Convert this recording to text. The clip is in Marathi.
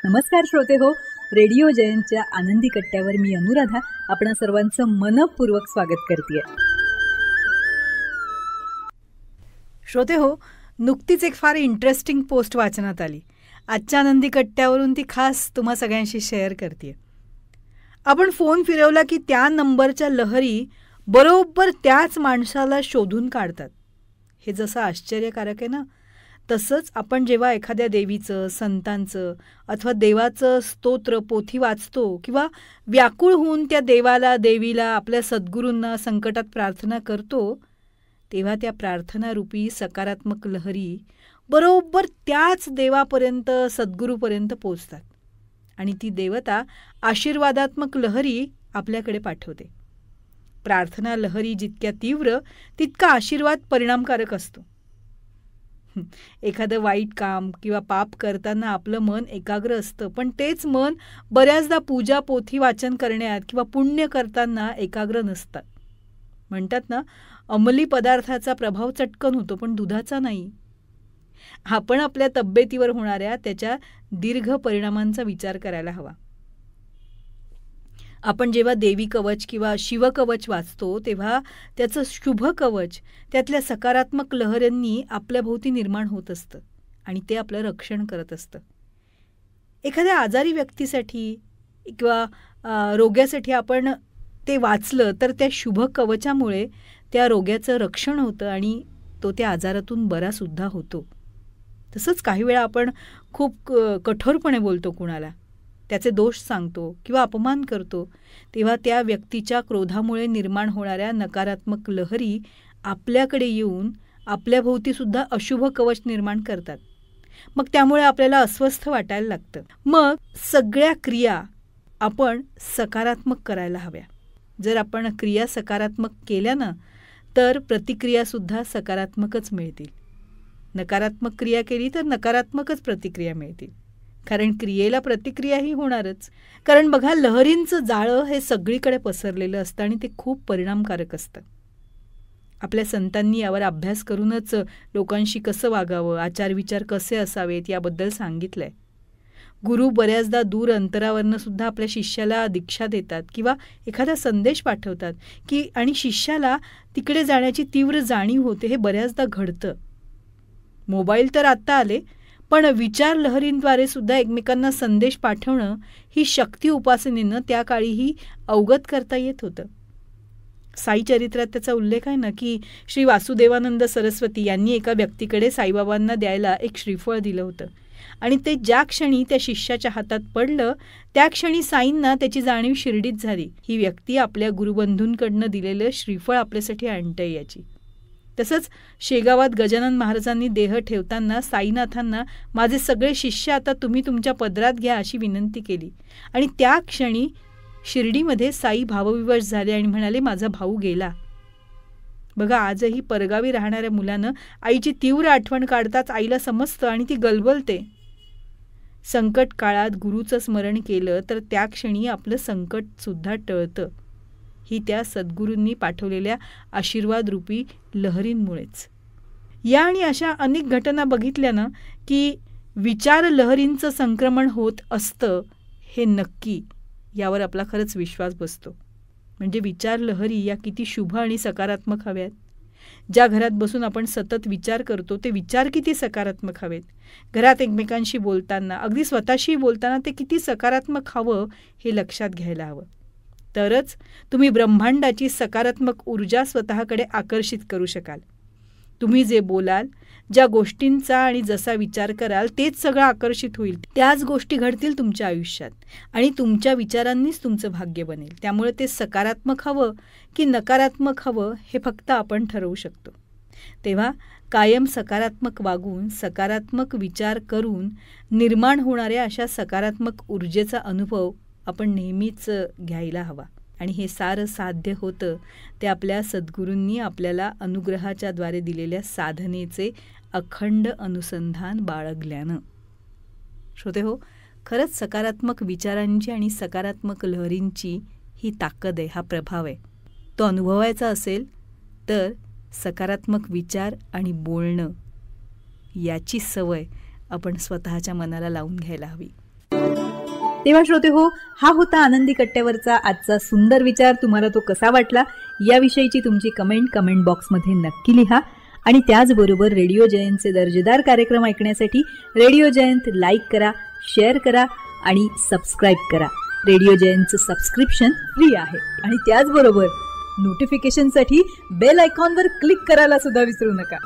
नमस्कार श्रोते हो, रेडिओ जयंतच्या आनंदी कट्ट्यावर मी अनुराधा आपणा सर्वांचं मनपूर्वक स्वागत करते. श्रोते हो, नुकतीच एक फार इंटरेस्टिंग पोस्ट वाचनात आली. आजच्या आनंदी कट्ट्यावरून ती खास तुम्हा सगळ्यांशी शेअर करते. आपण फोन फिरवला की त्या नंबरच्या लहरी बरोबर त्याच माणसाला शोधून काढतात. हे जसं आश्चर्यकारक आहे ना, तसंच आपण जेव्हा एखाद्या देवीचं, संतांचं अथवा देवाचं स्तोत्र, पोथी वाचतो किंवा व्याकुळ होऊन त्या देवाला, देवीला, आपल्या सद्गुरूंना संकटात प्रार्थना करतो, तेव्हा त्या प्रार्थनारूपी सकारात्मक लहरी बरोबर त्याच देवापर्यंत, सद्गुरूपर्यंत पोचतात आणि ती देवता आशीर्वादात्मक लहरी आपल्याकडे पाठवते. प्रार्थना लहरी जितक्या तीव्र तितका आशीर्वाद परिणामकारक असतो. एखादं वाईट काम किंवा पाप करताना आपलं मन एकाग्र असतं, पण तेच मन बऱ्याचदा पूजा, पोथी वाचन करण्यात किंवा पुण्य करताना एकाग्र नसतात. म्हणतात ना, अंमली पदार्थाचा प्रभाव चटकन होतो पण दुधाचा नाही. आपण आपल्या तब्येतीवर होणाऱ्या त्याच्या दीर्घ परिणामांचा विचार करायला हवा. आपण जेव्हा देवी कवच किंवा शिवकवच वाचतो तेव्हा त्याचं शुभ कवच त्यातल्या सकारात्मक लहरींनी आपल्याभोवती निर्माण होत असतं आणि ते आपलं रक्षण करत असतं. एखाद्या आजारी व्यक्तीसाठी किंवा रोग्यासाठी आपण ते वाचलं तर त्या शुभ कवचामुळे त्या रोग्याचं रक्षण होतं आणि तो त्या आजारातून बरासुद्धा होतो. तसंच काही वेळा आपण खूप कठोरपणे बोलतो कुणाला, त्याचे दोष सांगतो किंवा अपमान करतो, तेव्हा त्या व्यक्तीच्या क्रोधामुळे निर्माण होणाऱ्या नकारात्मक लहरी आपल्याकडे येऊन आपल्याभोवतीसुद्धा अशुभ कवच निर्माण करतात. मग त्यामुळे आपल्याला अस्वस्थ वाटायला लागतं. मग सगळ्या क्रिया आपण सकारात्मक करायला हव्या. जर आपण क्रिया सकारात्मक केल्या ना, तर प्रतिक्रियासुद्धा सकारात्मकच मिळतील. नकारात्मक क्रिया केली तर नकारात्मकच प्रतिक्रिया मिळतील. कारण क्रियेला प्रतिक्रियाही होणारच. कारण बघा, लहरींचं जाळं हे सगळीकडे पसरलेलं असतं आणि ते खूप परिणामकारक असतं. आपल्या संतांनी यावर अभ्यास करूनच लोकांशी कसं वागावं, आचारविचार कसे असावेत याबद्दल सांगितलंय. गुरु बऱ्याचदा दूर अंतरावरनं सुद्धा आपल्या शिष्याला दीक्षा देतात किंवा एखादा संदेश पाठवतात की आणि शिष्याला तिकडे जाण्याची तीव्र जाणीव होते. हे बऱ्याचदा घडतं. मोबाईल तर आत्ता आले, पण विचार लहरींद्वारे सुद्धा एकमेकांना संदेश पाठवणं ही शक्ती उपासनेनं त्या काळीही अवगत करता येत होतं. साई चरित्रात त्याचा उल्लेख आहे ना, की श्री वासुदेवानंद सरस्वती यांनी एका व्यक्तीकडे साईबाबांना द्यायला एक श्रीफळ दिलं होतं आणि ते ज्या क्षणी त्या शिष्याच्या हातात पडलं त्या क्षणी साईंना त्याची जाणीव शिर्डीत झाली. ही व्यक्ती आपल्या गुरुबंधूंकडनं दिलेलं श्रीफळ आपल्यासाठी आणतंय याची. तसंच शेगावात गजानन महाराजांनी देह ठेवताना साईनाथांना माझे सगळे शिष्य आता तुम्ही तुमच्या पदरात घ्या अशी विनंती केली आणि त्या क्षणी शिर्डीमध्ये साई भावविवश झाले आणि म्हणाले, माझा भाऊ गेला. बघा, आजही परगावी राहणाऱ्या मुलानं आईची तीव्र आठवण काढताच आईला समजतं आणि ती गलबलते. संकट काळात गुरुचं स्मरण केलं तर त्या क्षणी आपलं संकटसुद्धा टळतं. ही त्या सद्गुरूंनी पाठवलेल्या आशीर्वादरूपी लहरींमुळेच. या आणि अशा अनेक घटना बघितल्यानं की विचार लहरींचं संक्रमण होत असतं हे नक्की, यावर आपला खरंच विश्वास बसतो. म्हणजे विचार लहरी या किती शुभ आणि सकारात्मक हव्यात. ज्या घरात बसून आपण सतत विचार करतो ते विचार किती सकारात्मक हवेत. घरात एकमेकांशी बोलताना, अगदी स्वतःशी बोलताना ते किती सकारात्मक हवं हे लक्षात घ्यायला हवं. तरच तुम्ही ब्रह्मांडाची सकारात्मक ऊर्जा स्वतःकडे आकर्षित करू शकाल. तुम्ही जे बोलाल, ज्या गोष्टींचा आणि जसा विचार कराल तेच सगळं आकर्षित होईल. त्याच गोष्टी घडतील तुमच्या आयुष्यात आणि तुमच्या विचारांनीच तुमचं भाग्य बनेल. त्यामुळे ते सकारात्मक हवं की नकारात्मक हवं हे फक्त आपण ठरवू शकतो. तेव्हा कायम सकारात्मक वागून, सकारात्मक विचार करून निर्माण होणाऱ्या अशा सकारात्मक ऊर्जेचा अनुभव आपण नेहमीच घ्यायला हवा. आणि हे सारं साध्य होतं ते आपल्या सद्गुरूंनी आपल्याला अनुग्रहाच्या द्वारे दिलेल्या साधनेचे अखंड अनुसंधान बाळगल्यानं. श्रोते हो, खरंच सकारात्मक विचारांची आणि सकारात्मक लहरींची ही ताकद आहे, हा प्रभाव आहे. तो अनुभवायचा असेल तर सकारात्मक विचार आणि बोलणं याची सवय आपण स्वतःच्या मनाला लावून घ्यायला हवी. तेव्हा श्रोते हो, हा होता आनंदी कट्ट्यावरचा आजचा सुंदर विचार. तुम्हाला तो कसा वाटला याविषयीची तुमची कमेंट बॉक्समध्ये नक्की लिहा. आणि त्याचबरोबर रेडिओ जयंतचे दर्जेदार कार्यक्रम ऐकण्यासाठी रेडिओ जयंत लाईक करा, शेअर करा आणि सबस्क्राईब करा. रेडिओ जयंतचं सबस्क्रिप्शन फ्री आहे. आणि त्याचबरोबर नोटिफिकेशनसाठी बेल आयकॉनवर क्लिक करायला सुद्धा विसरू नका.